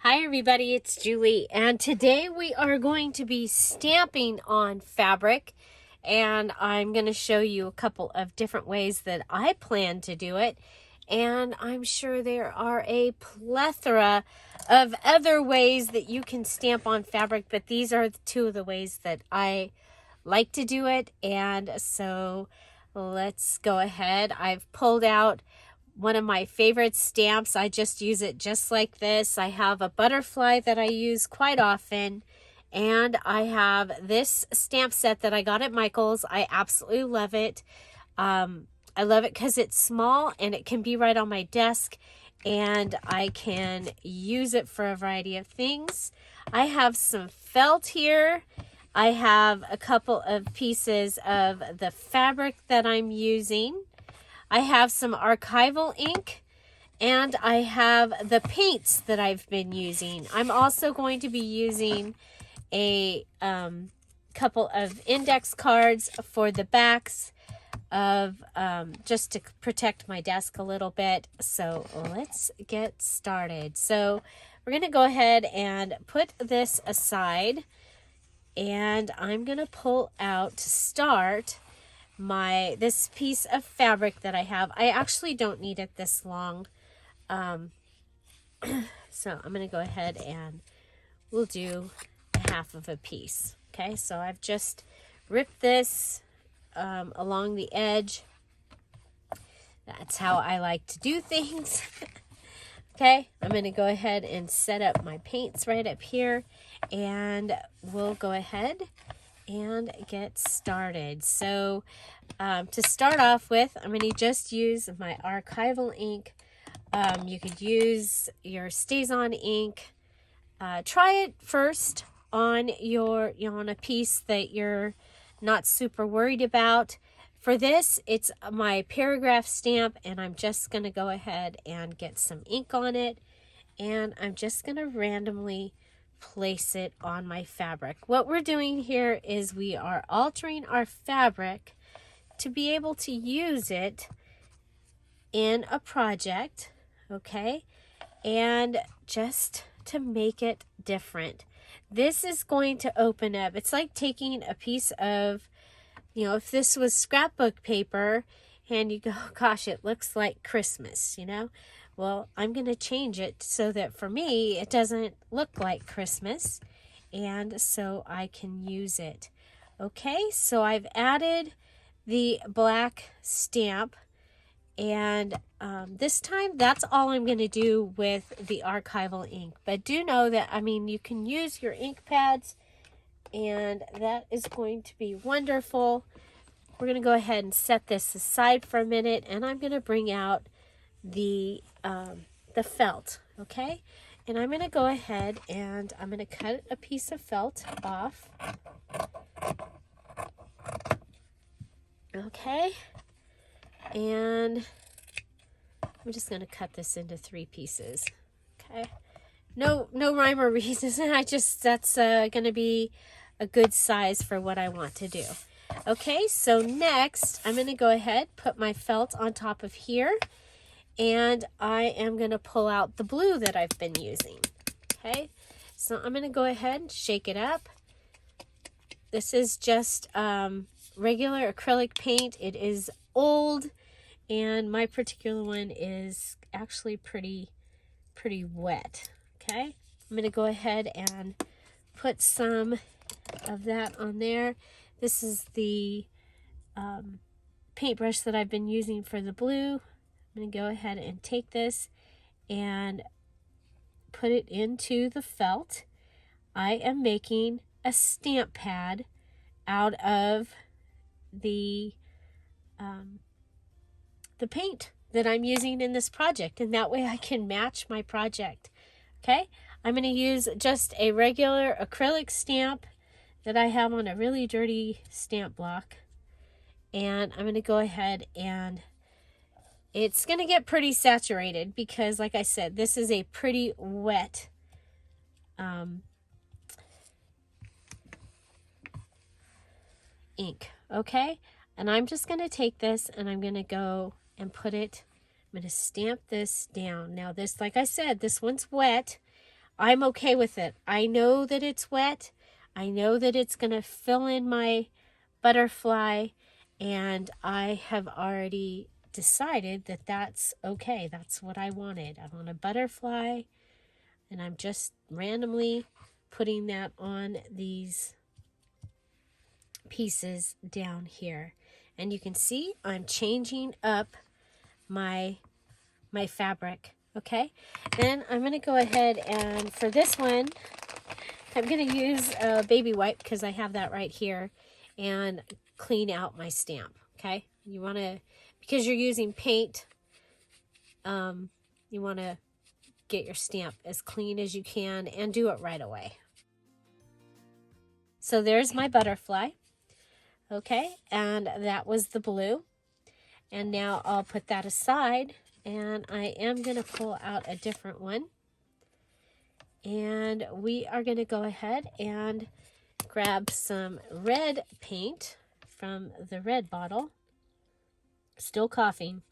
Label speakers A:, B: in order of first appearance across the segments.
A: Hi everybody, it's Julie, and today we are going to be stamping on fabric, and I'm going to show you a couple of different ways that I plan to do it, and I'm sure there are a plethora of other ways that you can stamp on fabric, but these are two of the ways that I like to do it. And so let's go ahead. I've pulled out one of my favorite stamps. I just use it just like this. I have a butterfly that I use quite often, and I have this stamp set that I got at Michael's. I absolutely love it. I love it because it's small and it can be right on my desk, and I can use it for a variety of things. I have some felt here. I have a couple of pieces of the fabric that I'm using. I have some archival ink, and I have the paints that I've been using. I'm also going to be using a couple of index cards for the backs of just to protect my desk a little bit. So let's get started. So we're going to go ahead and put this aside, and I'm going to pull out to start this piece of fabric that I have. I actually don't need it this long. So I'm going to go ahead and we'll do half of a piece. Okay, so I've just ripped this along the edge. That's how I like to do things. Okay, I'm going to go ahead and set up my paints right up here, and we'll go ahead and get started. So to start off with, I'm going to just use my archival ink. You could use your StazOn ink. Try it first on on a piece that you're not super worried about. For this, it's my paragraph stamp, and I'm just going to go ahead and get some ink on it, and I'm just going to randomly place it on my fabric. What we're doing here is we are altering our fabric to be able to use it in a project, okay? And just to make it different. This is going to open up. It's like taking a piece of, if this was scrapbook paper and you go, gosh, it looks like Christmas, Well, I'm going to change it so that for me, it doesn't look like Christmas, and so I can use it. Okay, so I've added the black stamp, and this time that's all I'm going to do with the archival ink. But do know that, you can use your ink pads, and that is going to be wonderful. We're going to go ahead and set this aside for a minute, and I'm going to bring out the felt, okay? And I'm going to go ahead and I'm going to cut a piece of felt off. Okay, and I'm just going to cut this into 3 pieces. Okay, no rhyme or reason. That's going to be a good size for what I want to do. Okay, so next I'm going to go ahead, put my felt on top of here, and I am going to pull out the blue that I've been using. Okay, so I'm going to go ahead and shake it up. This is just regular acrylic paint. It is old, and my particular one is actually pretty wet. Okay, I'm going to go ahead and put some of that on there. This is the paintbrush that I've been using for the blue. I'm going to go ahead and take this and put it into the felt. I am making a stamp pad out of the paint that I'm using in this project, and that way I can match my project. Okay, I'm going to use just a regular acrylic stamp that I have on a really dirty stamp block, and I'm going to go ahead and it's going to get pretty saturated because, like I said, this is a pretty wet ink. Okay, and I'm just going to take this and I'm going to go and put it, I'm going to stamp this down. Now this, like I said, this one's wet. I'm okay with it. I know that it's wet. I know that it's going to fill in my butterfly, and I have already decided that that's okay. That's what I wanted. I want a butterfly, and I'm just randomly putting that on these pieces down here. And you can see I'm changing up my fabric. Okay, then I'm going to go ahead, and for this one, I'm going to use a baby wipe because I have that right here, and clean out my stamp. Okay, you want to, because you're using paint, you want to get your stamp as clean as you can and do it right away. So there's my butterfly. Okay, and that was the blue. And now I'll put that aside, and I am going to pull out a different one. And we are going to go ahead and grab some red paint from the red bottle. Still coughing,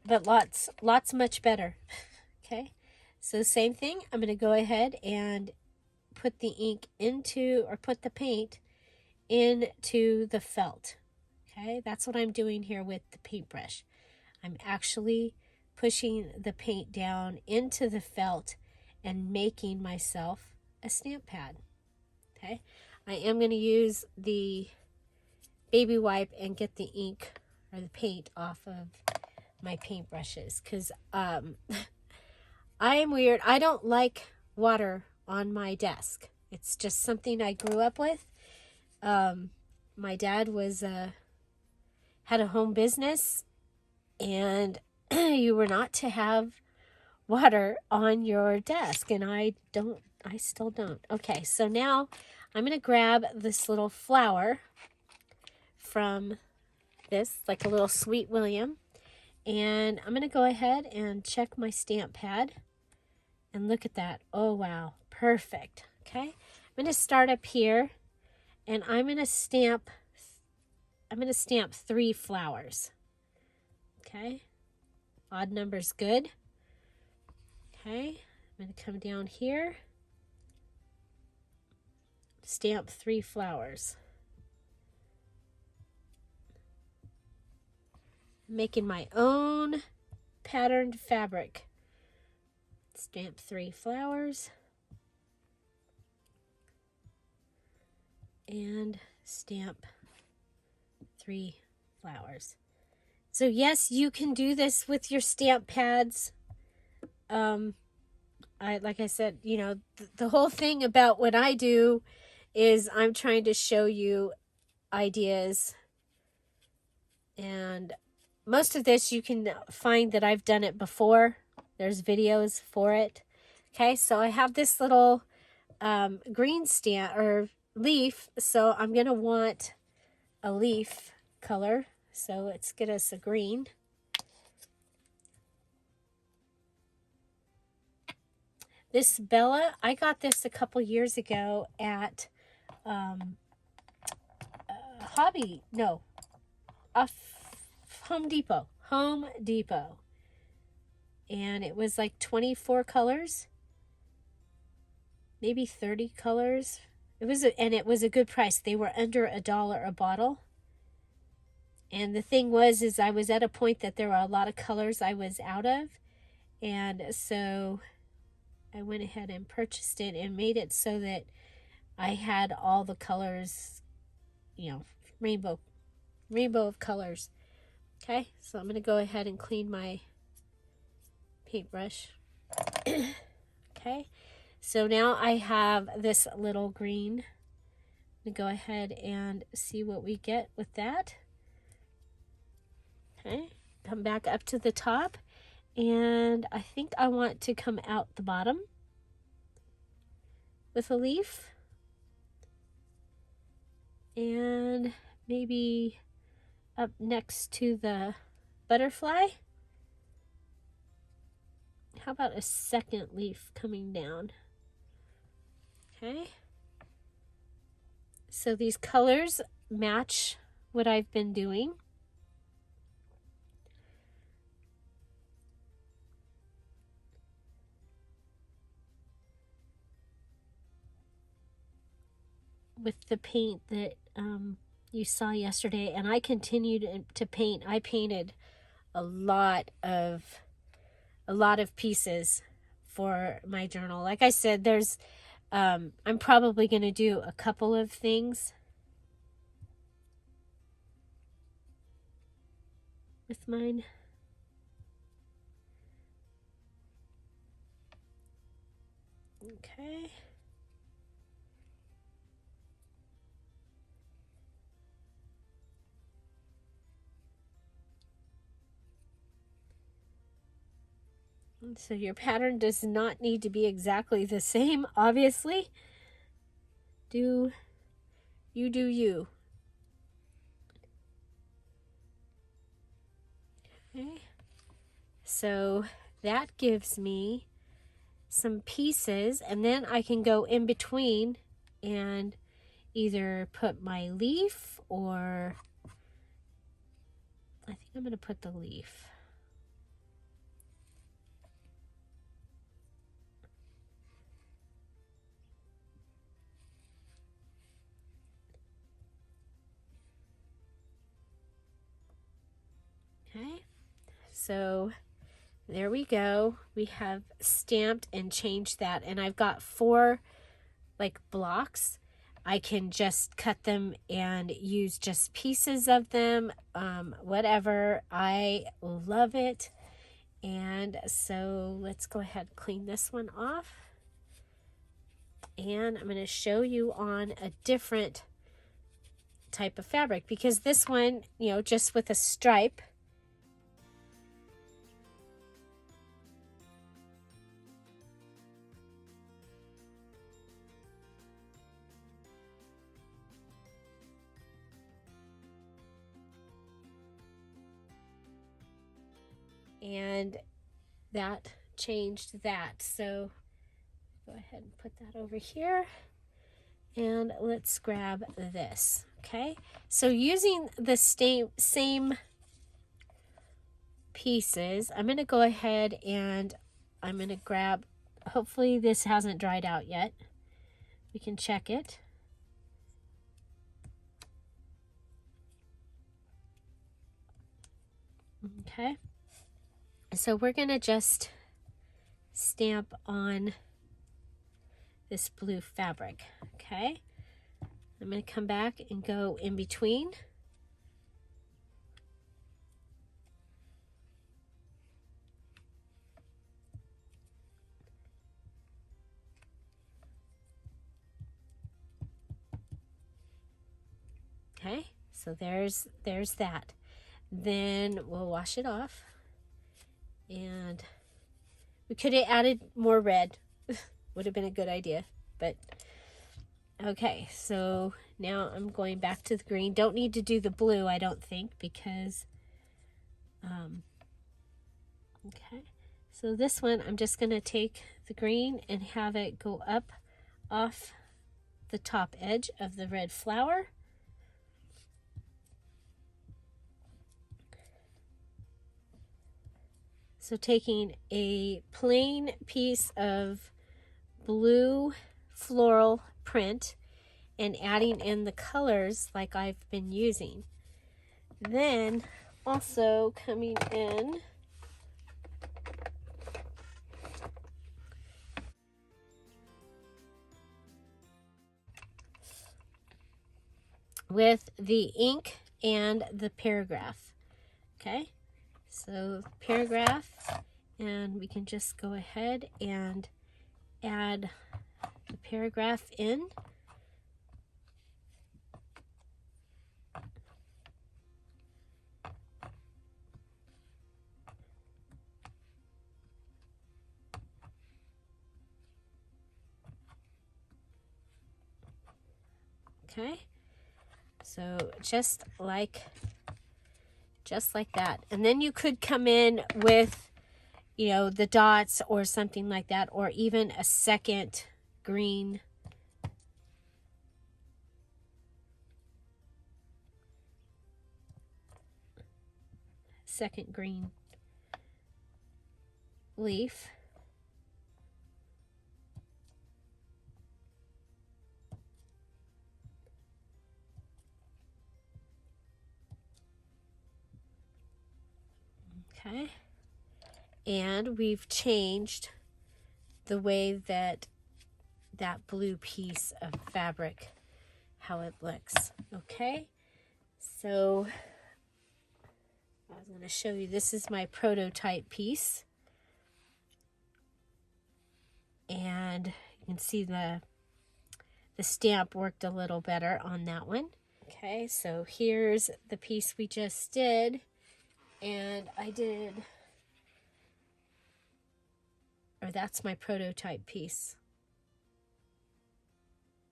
A: but lots much better. Okay, so same thing. I'm going to go ahead and put the ink into, or put the paint into the felt. Okay, that's what I'm doing here with the paintbrush. I'm actually pushing the paint down into the felt and making myself a stamp pad. Okay, I am going to use the baby wipe and get the ink or the paint off of my paintbrushes, because I am weird. I don't like water on my desk. It's just something I grew up with. My dad was had a home business, and you were not to have water on your desk, and I still don't. Okay, so now I'm going to grab this little flower from this, like a little Sweet William, and I'm going to go ahead and check my stamp pad, and look at that. Oh, wow, perfect. Okay, I'm going to start up here, and I'm going to stamp 3 flowers. Okay, odd number's good. Okay, I'm going to come down here, stamp 3 flowers. Making my own patterned fabric. Stamp 3 flowers. And stamp 3 flowers. So yes, you can do this with your stamp pads. Like I said, you know, the whole thing about what I do is I'm trying to show you ideas, and most of this you can find that I've done it before. There's videos for it. Okay, so I have this little green stamp or leaf, so I'm going to want a leaf color. So let's get us a green. This Bella, I got this a couple years ago at Home Depot. And it was like 24 colors, maybe 30 colors. It was a good price. They were under $1 a bottle. And the thing is I was at a point that there were a lot of colors I was out of. And so I went ahead and purchased it and made it so that I had all the colors, you know, rainbow of colors. Okay, so I'm going to go ahead and clean my paintbrush. Okay, so now I have this little green. I'm going to go ahead and see what we get with that. Okay, come back up to the top, and I think I want to come out the bottom with a leaf, and maybe up next to the butterfly. How about a second leaf coming down? Okay, so these colors match what I've been doing. with the paint that you saw yesterday, and I continued to paint. I painted a lot of pieces for my journal. Like I said, there's I'm probably going to do a couple of things with mine. Okay. So your pattern does not need to be exactly the same, obviously. Do you. Okay. So that gives me some pieces, and then I can go in between and either put my leaf, or I think I'm going to put the leaf. Okay, so there we go. We have stamped and changed that, and I've got 4 like blocks. I can just cut them and use just pieces of them, whatever. I love it. And so let's go ahead and clean this one off. And I'm going to show you on a different type of fabric, because this one, you know, just with a stripe, and that changed that. So go ahead and put that over here, and let's grab this. Okay, so using the same pieces, I'm going to go ahead and I'm going to grab, hopefully this hasn't dried out yet. We can check it. Okay, so we're going to just stamp on this blue fabric. Okay, I'm going to come back and go in between. Okay, so there's that. Then we'll wash it off, and we could have added more red. Would have been a good idea, but okay, so now I'm going back to the green. Don't need to do the blue, I don't think, because okay, so this one I'm just going to take the green and have it go up off the top edge of the red flower. So taking a plain piece of blue floral print and adding in the colors like I've been using. Then also coming in with the ink and the paragraph. Okay, so paragraph, and we can just go ahead and add the paragraph in. Okay, so just like that. And then you could come in with, you know, the dots or something like that, or even a second green leaf. Okay. And we've changed the way that blue piece of fabric, how it looks. Okay. So I was going to show you, this is my prototype piece. And you can see the stamp worked a little better on that one. Okay, so here's the piece we just did. And that's my prototype piece.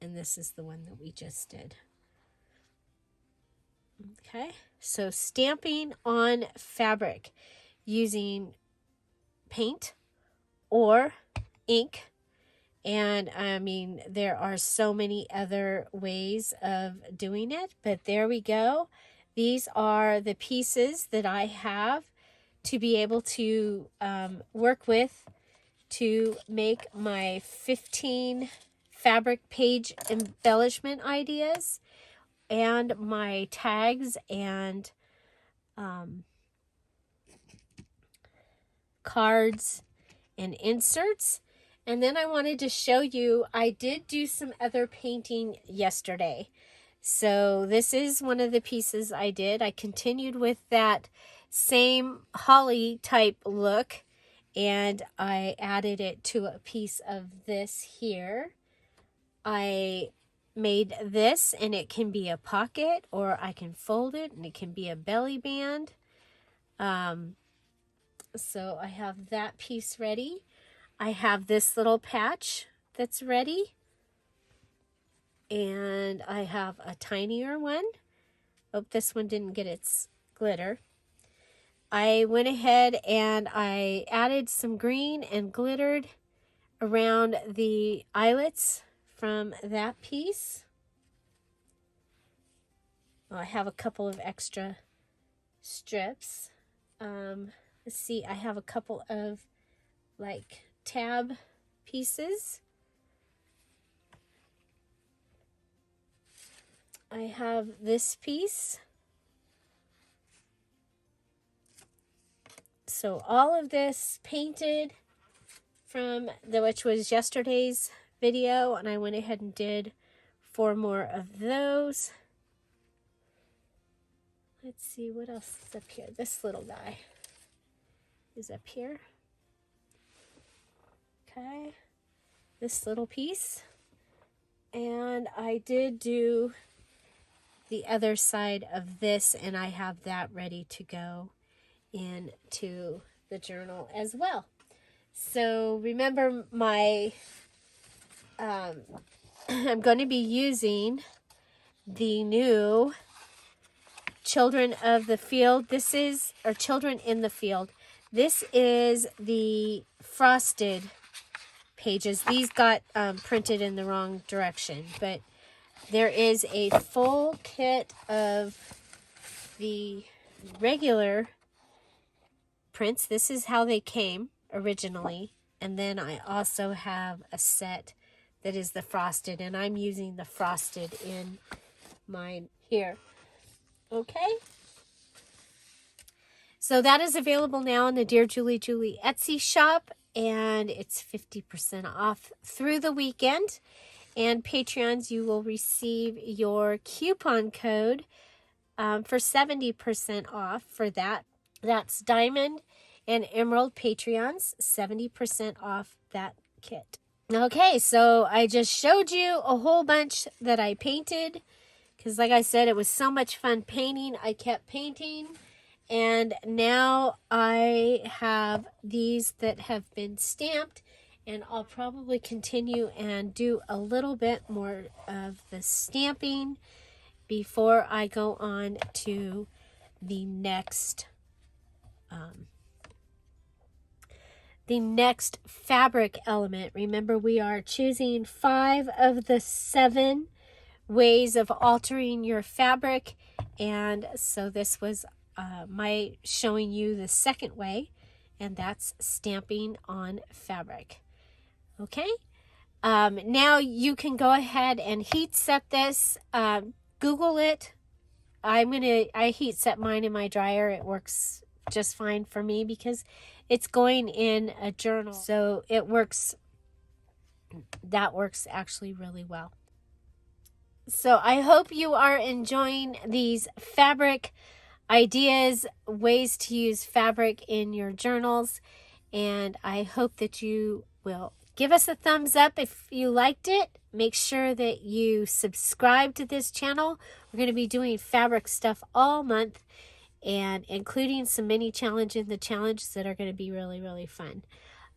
A: And this is the one that we just did. Okay, so stamping on fabric using paint or ink. And I mean, there are so many other ways of doing it, but there we go. These are the pieces that I have to be able to work with to make my 15 fabric page embellishment ideas and my tags and cards and inserts. And then I wanted to show you, I did do some other painting yesterday. So this is one of the pieces I did. I continued with that same holly type look, and I added it to a piece of this here. I made this, and it can be a pocket, or I can fold it, and it can be a belly band. So I have that piece ready. I have this little patch that's ready. And I have a tinier one. Oh, this one didn't get its glitter. I went ahead and I added some green and glittered around the eyelets from that piece. Well, I have a couple of extra strips. Let's see, I have a couple of like tab pieces. I have this piece. So all of this painted from which was yesterday's video, and I went ahead and did 4 more of those. Let's see what else is up here. This little guy is up here. Okay, this little piece. And I did do the other side of this, and I have that ready to go into the journal as well. So remember my, I'm going to be using the new Children of the Field. This is, or Children in the Field. This is the frosted pages. These got printed in the wrong direction, but there is a full kit of the regular prints. This is how they came originally. And then I also have a set that is the frosted, and I'm using the frosted in mine here. Okay. So that is available now in the Dear Julie Julie Etsy shop, and it's 50% off through the weekend. And Patreons, you will receive your coupon code for 70% off for that. That's Diamond and Emerald Patreons, 70% off that kit. Okay, so I just showed you a whole bunch that I painted because, like I said, it was so much fun painting. I kept painting, and now I have these that have been stamped. And I'll probably continue and do a little bit more of the stamping before I go on to the next fabric element. Remember, we are choosing 5 of the 7 ways of altering your fabric. And so this was my showing you the second way, and that's stamping on fabric. Okay, now you can go ahead and heat set this. Google it. I heat set mine in my dryer. It works just fine for me because it's going in a journal. So it works, that works actually really well. So I hope you are enjoying these fabric ideas, ways to use fabric in your journals. And I hope that you will give us a thumbs up if you liked it. Make sure that you subscribe to this channel. We're going to be doing fabric stuff all month and including some mini challenge in the challenge that are going to be really, really fun.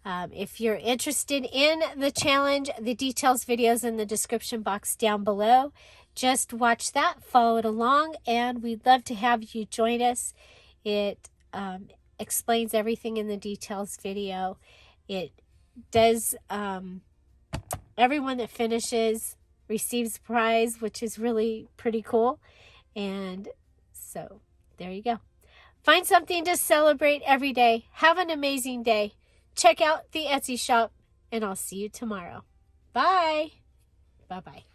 A: If you're interested in the challenge, the details videos in the description box down below. Just watch that, follow it along, and we'd love to have you join us. It explains everything in the details video. It does, everyone that finishes receives a prize, which is really pretty cool. And so there you go. Find something to celebrate every day. Have an amazing day. Check out the Etsy shop, and I'll see you tomorrow. Bye. Bye-bye.